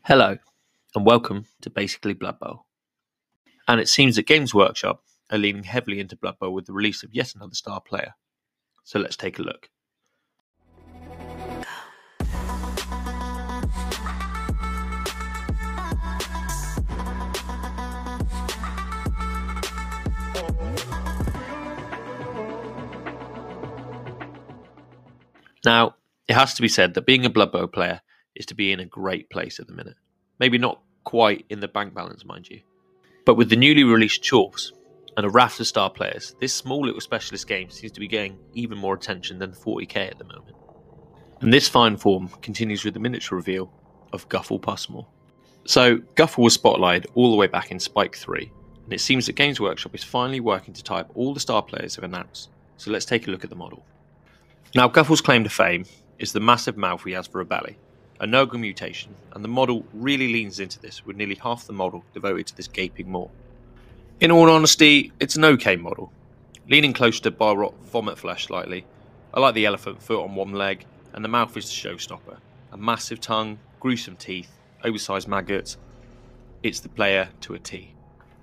Hello, and welcome to Basically Blood Bowl. And it seems that Games Workshop are leaning heavily into Blood Bowl with the release of yet another star player. So let's take a look. Now, it has to be said that being a Blood Bowl player is to be in a great place at the minute. Maybe not quite in the bank balance, mind you. But with the newly released chomps and a raft of star players, this small little specialist game seems to be getting even more attention than 40k at the moment. And this fine form continues with the miniature reveal of Guffle Pusmaw. So, Guffle was spotlighted all the way back in Spike 3, and it seems that Games Workshop is finally working to tie up all the star players have announced. So let's take a look at the model. Now, Guffle's claim to fame is the massive mouth he has for a belly, a Nurgle mutation, and the model really leans into this, with nearly half the model devoted to this gaping maw. In all honesty, it's an okay model, leaning close to Balrog vomit flesh slightly. I like the elephant foot on one leg, and the mouth is the showstopper. A massive tongue, gruesome teeth, oversized maggots. It's the player to a T.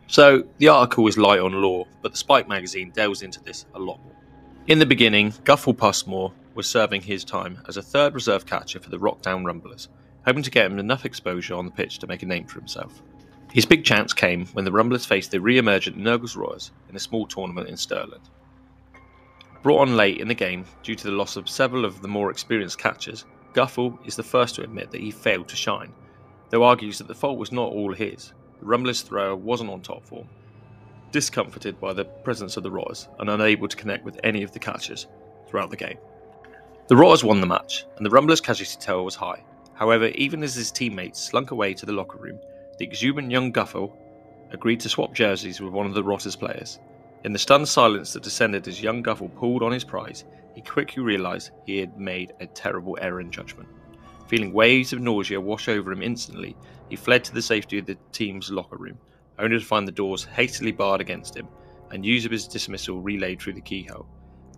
So, the article is light on lore, but the Spike magazine delves into this a lot more. In the beginning, Guffle Pusmaw was serving his time as a third reserve catcher for the Rockdown Rumblers, hoping to get him enough exposure on the pitch to make a name for himself. His big chance came when the Rumblers faced the re-emergent Nurgle's Royals in a small tournament in Stirland. Brought on late in the game due to the loss of several of the more experienced catchers, Guffle is the first to admit that he failed to shine, though argues that the fault was not all his. The Rumblers' thrower wasn't on top form, discomforted by the presence of the Rotters and unable to connect with any of the catchers throughout the game. The Rotters won the match, and the Rumblers' casualty total was high. However, even as his teammates slunk away to the locker room, the exuberant young Guffle agreed to swap jerseys with one of the Rotters' players. In the stunned silence that descended as young Guffle pulled on his prize, he quickly realised he had made a terrible error in judgment. Feeling waves of nausea wash over him instantly, he fled to the safety of the team's locker room, only to find the doors hastily barred against him and news of his dismissal relayed through the keyhole.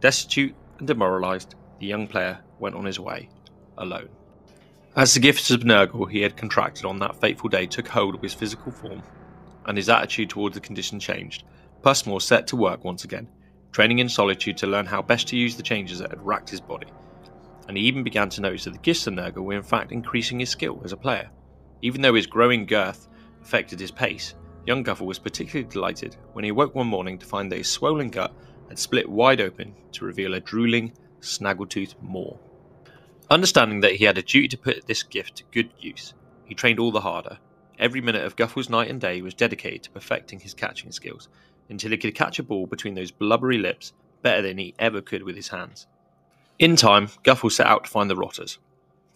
Destitute and demoralised, the young player went on his way, alone. As the gifts of Nurgle he had contracted on that fateful day took hold of his physical form, and his attitude towards the condition changed, Pusmaw set to work once again, training in solitude to learn how best to use the changes that had racked his body. And he even began to notice that the gifts of Nurgle were in fact increasing his skill as a player. Even though his growing girth affected his pace, young Guffle was particularly delighted when he awoke one morning to find that his swollen gut had split wide open to reveal a drooling, snaggletooth maw. Understanding that he had a duty to put this gift to good use, he trained all the harder. Every minute of Guffle's night and day was dedicated to perfecting his catching skills, until he could catch a ball between those blubbery lips better than he ever could with his hands. In time, Guffle set out to find the Rotters,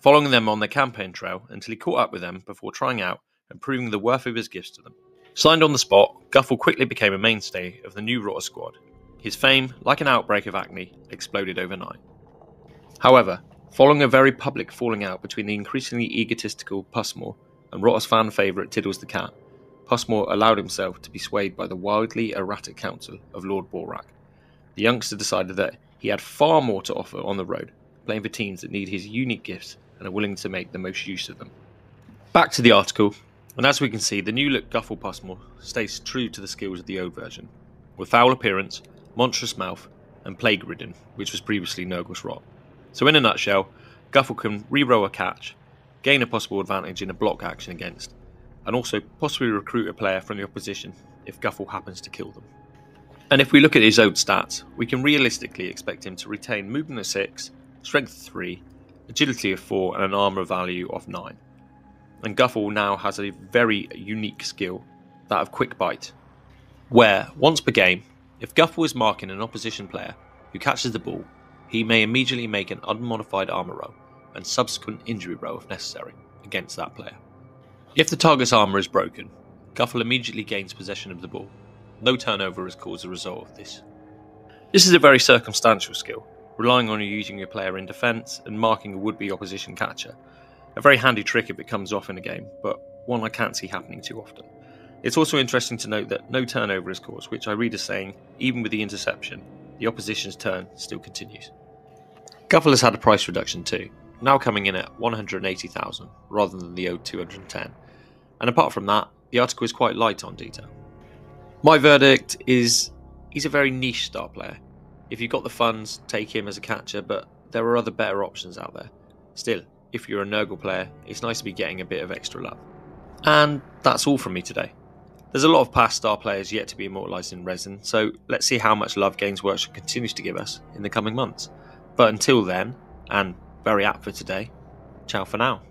following them on their campaign trail until he caught up with them before trying out and proving the worth of his gifts to them. Signed on the spot, Guffle quickly became a mainstay of the new Rotter squad. His fame, like an outbreak of acne, exploded overnight. However, following a very public falling out between the increasingly egotistical Pusmaw and Rotter's fan favourite Tiddles the Cat, Pusmaw allowed himself to be swayed by the wildly erratic counsel of Lord Borak. The youngster decided that he had far more to offer on the road, playing for teams that need his unique gifts and are willing to make the most use of them. Back to the article, and as we can see, the new look Guffle Pusmaw stays true to the skills of the old version, with foul appearance, monstrous mouth, and plague-ridden, which was previously Nurgle's Rot. So in a nutshell, Guffle can re-roll a catch, gain a possible advantage in a block action against, and also possibly recruit a player from the opposition if Guffle happens to kill them. And if we look at his old stats, we can realistically expect him to retain movement of 6, strength of 3, agility of 4, and an armour value of 9. And Guffle now has a very unique skill, that of Quick Bite, where, once per game, if Guffle is marking an opposition player who catches the ball, he may immediately make an unmodified armour roll and subsequent injury roll if necessary against that player. If the target's armour is broken, Guffle immediately gains possession of the ball. No turnover is caused as a result of this. This is a very circumstantial skill, relying on you using your player in defence and marking a would-be opposition catcher. A very handy trick if it comes off in a game, but one I can't see happening too often. It's also interesting to note that no turnover is caused, which I read as saying, even with the interception, the opposition's turn still continues. Guffle has had a price reduction too. now coming in at 180,000 rather than the owed 210. And apart from that, the article is quite light on detail. My verdict is he's a very niche star player. If you've got the funds, take him as a catcher, but there are other better options out there. Still, if you're a Nurgle player, it's nice to be getting a bit of extra love. And that's all from me today. There's a lot of past star players yet to be immortalised in resin, so let's see how much love Games Workshop continues to give us in the coming months. But until then, and very apt for today, ciao for now.